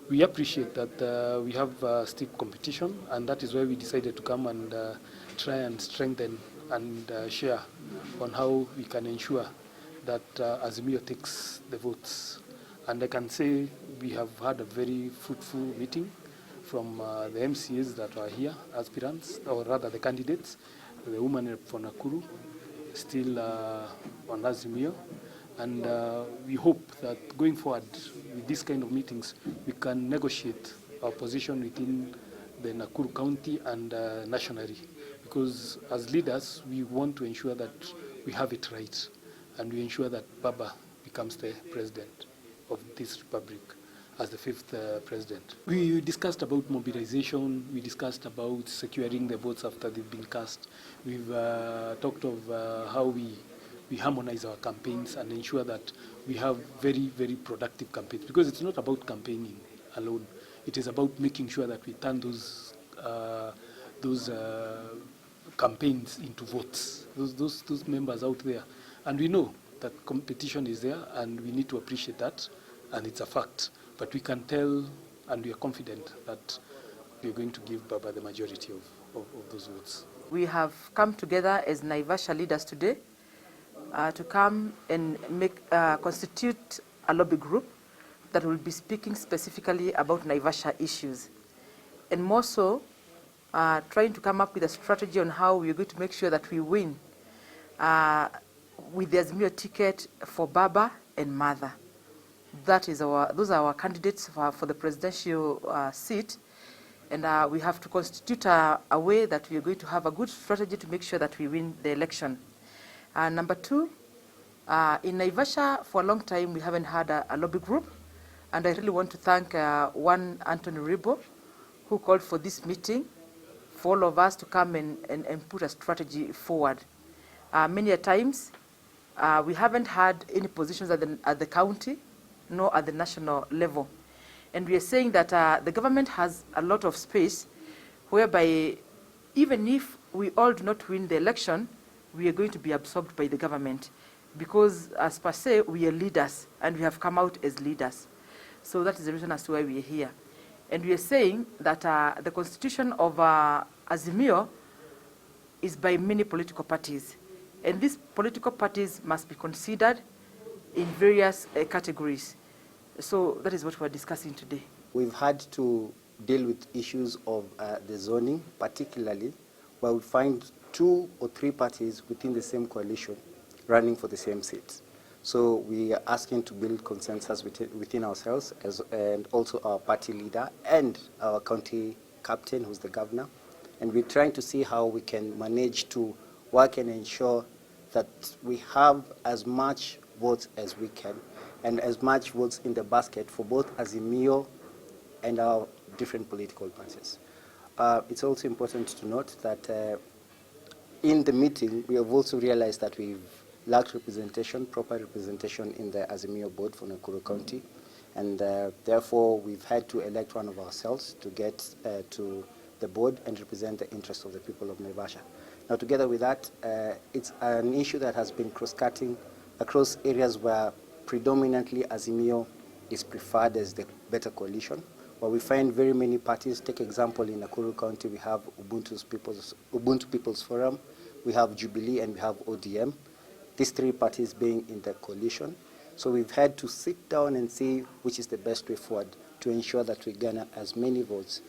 We appreciate that we have stiff competition, and that is why we decided to come and try and strengthen and share on how we can ensure that Azimio takes the votes. And I can say we have had a very fruitful meeting from the MCAs that are here, aspirants, or rather the candidates, the woman for Nakuru, still on Azimio. And we hope that going forward with these kind of meetings, we can negotiate our position within the Nakuru County and nationally. Because as leaders, we want to ensure that we have it right, and we ensure that Baba becomes the president of this republic as the fifth president. We discussed about mobilization, we discussed about securing the votes after they've been cast. We've talked of how we harmonize our campaigns and ensure that we have very, very productive campaigns. Because it's not about campaigning alone. It is about making sure that we turn those campaigns into votes, those members out there. And we know that competition is there, and we need to appreciate that, and it's a fact. But we can tell, and we are confident that we are going to give Baba the majority of those votes. We have come together as Naivasha leaders today to come and constitute a lobby group that will be speaking specifically about Naivasha issues, and more so trying to come up with a strategy on how we are going to make sure that we win with the Azimio ticket for Baba and Mother. Those are our candidates for the presidential seat, and we have to constitute a way that we are going to have a good strategy to make sure that we win the election. Number two, in Naivasha, for a long time, we haven't had a lobby group. And I really want to thank one Anthony Ribo, who called for this meeting, for all of us to come and put a strategy forward. Many a times, we haven't had any positions at the county, nor at the national level. And we are saying that the government has a lot of space, whereby even if we all do not win the election, we are going to be absorbed by the government, because as per se, we are leaders, and we have come out as leaders. So that is the reason as to why we are here. And we are saying that the constitution of Azimio is by many political parties. And these political parties must be considered in various categories. So that is what we're discussing today. We've had to deal with issues of the zoning, particularly where we find 2 or 3 parties within the same coalition running for the same seats. So we are asking to build consensus within ourselves and also our party leader and our county captain, who's the governor. And we're trying to see how we can manage to work and ensure that we have as much votes as we can and as much votes in the basket for both Azimio and our different political parties. It's also important to note that in the meeting, we have also realized that we've lacked representation, proper representation in the Azimio board for Nakuru County, and therefore we've had to elect one of ourselves to get to the board and represent the interests of the people of Naivasha. Now, together with that, it's an issue that has been cross-cutting across areas where predominantly Azimio is preferred as the better coalition, where we find very many parties. Take example, in Nakuru County, we have Ubuntu People's Forum, we have Jubilee, and we have ODM, these 3 parties being in the coalition. So we've had to sit down and see which is the best way forward to ensure that we garner as many votes